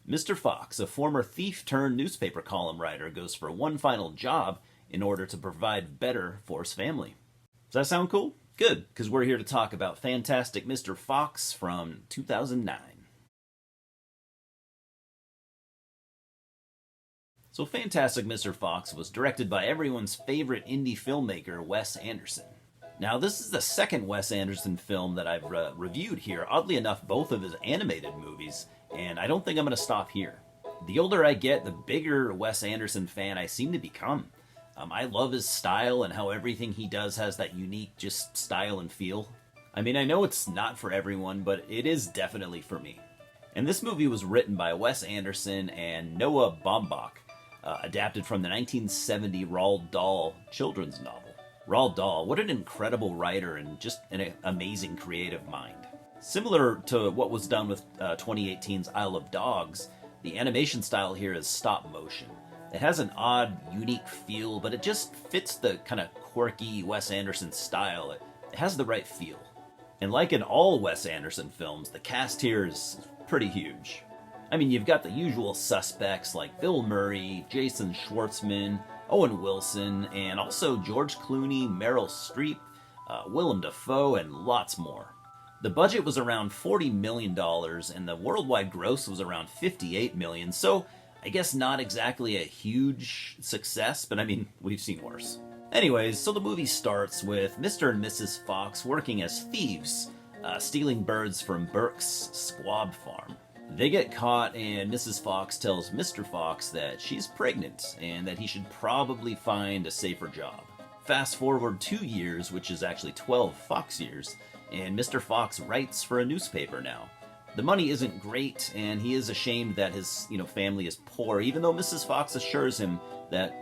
Mr. Fox, a former thief-turned-newspaper column writer, goes for one final job in order to provide better for his family. Does that sound cool? Good, because we're here to talk about Fantastic Mr. Fox from 2009. So Fantastic Mr. Fox was directed by everyone's favorite indie filmmaker, Wes Anderson. Now, this is the second Wes Anderson film that I've reviewed here. Oddly enough, both of his animated movies, and I don't think I'm going to stop here. The older I get, the bigger Wes Anderson fan I seem to become. I love his style and how everything he does has that unique just style and feel. I mean, I know it's not for everyone, but it is definitely for me. And this movie was written by Wes Anderson and Noah Baumbach, adapted from the 1970 Roald Dahl children's novel. Roald Dahl, what an incredible writer and just an amazing creative mind. Similar to what was done with 2018's Isle of Dogs, the animation style here is stop motion. It has an odd, unique feel, but it just fits the kind of quirky Wes Anderson style. It has the right feel. And like in all Wes Anderson films, the cast here is pretty huge. I mean, you've got the usual suspects like Bill Murray, Jason Schwartzman, Owen Wilson, and also George Clooney, Meryl Streep, Willem Dafoe, and lots more. The budget was around $40 million, and the worldwide gross was around $58 million, so I guess not exactly a huge success, but I mean, we've seen worse. Anyways, so the movie starts with Mr. and Mrs. Fox working as thieves, stealing birds from Burke's squab farm. They get caught, and Mrs. Fox tells Mr. Fox that she's pregnant and that he should probably find a safer job. Fast forward 2 years, which is actually 12 Fox years, and Mr. Fox writes for a newspaper now. The money isn't great, and he is ashamed that his, family is poor, even though Mrs. Fox assures him that,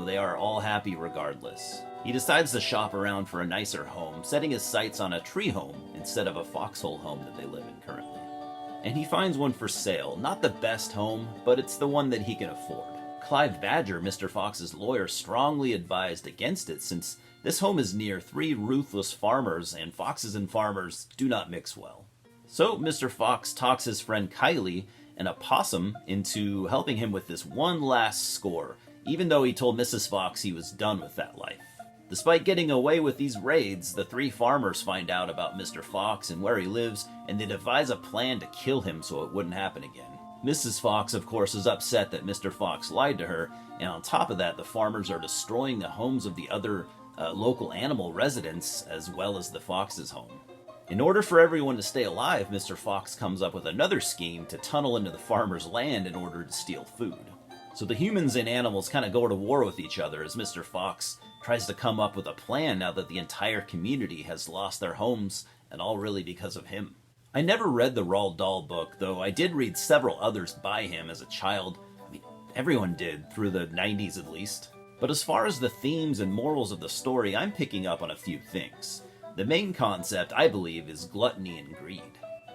they are all happy regardless. He decides to shop around for a nicer home, setting his sights on a tree home instead of a foxhole home that they live in currently. And he finds one for sale. Not the best home, but it's the one that he can afford. Clive Badger, Mr. Fox's lawyer, strongly advised against it since this home is near 3 ruthless farmers, and foxes and farmers do not mix well. So Mr. Fox talks his friend Kylie and a possum into helping him with this one last score, even though he told Mrs. Fox he was done with that life. Despite getting away with these raids, the 3 farmers find out about Mr. Fox and where he lives, and they devise a plan to kill him so it wouldn't happen again. Mrs. Fox, of course, is upset that Mr. Fox lied to her, and on top of that, the farmers are destroying the homes of the other local animal residents, as well as the Fox's home. In order for everyone to stay alive, Mr. Fox comes up with another scheme to tunnel into the farmers' land in order to steal food. So the humans and animals kind of go to war with each other as Mr. Fox tries to come up with a plan now that the entire community has lost their homes, and all really because of him. I never read the Roald Dahl book, though I did read several others by him as a child. I mean, everyone did, through the 90s at least. But as far as the themes and morals of the story, I'm picking up on a few things. The main concept, I believe, is gluttony and greed.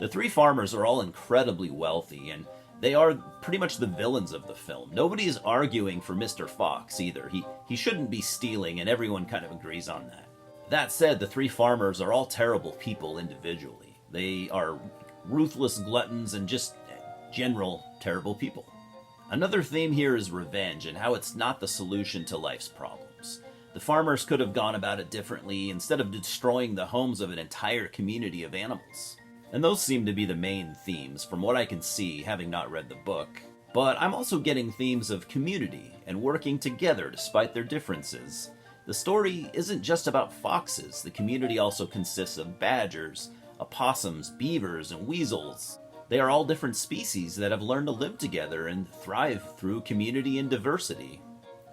The 3 farmers are all incredibly wealthy, and they are pretty much the villains of the film. Nobody is arguing for Mr. Fox either. He shouldn't be stealing, and everyone kind of agrees on that. That said, the 3 farmers are all terrible people individually. They are ruthless gluttons and just general terrible people. Another theme here is revenge and how it's not the solution to life's problems. The farmers could have gone about it differently instead of destroying the homes of an entire community of animals. And those seem to be the main themes, from what I can see, having not read the book. But I'm also getting themes of community and working together despite their differences. The story isn't just about foxes. The community also consists of badgers, opossums, beavers, and weasels. They are all different species that have learned to live together and thrive through community and diversity.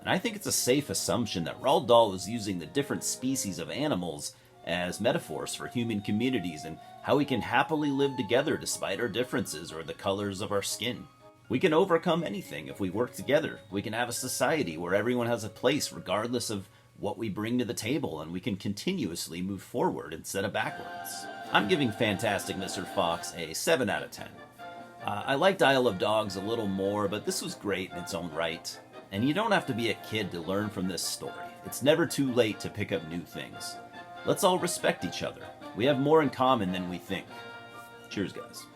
And I think it's a safe assumption that Roald Dahl was using the different species of animals as metaphors for human communities and how we can happily live together despite our differences or the colors of our skin. We can overcome anything if we work together. We can have a society where everyone has a place regardless of what we bring to the table, and we can continuously move forward instead of backwards. I'm giving Fantastic Mr. Fox a 7 out of 10. I liked Isle of Dogs a little more, but this was great in its own right. And you don't have to be a kid to learn from this story. It's never too late to pick up new things. Let's all respect each other. We have more in common than we think. Cheers, guys.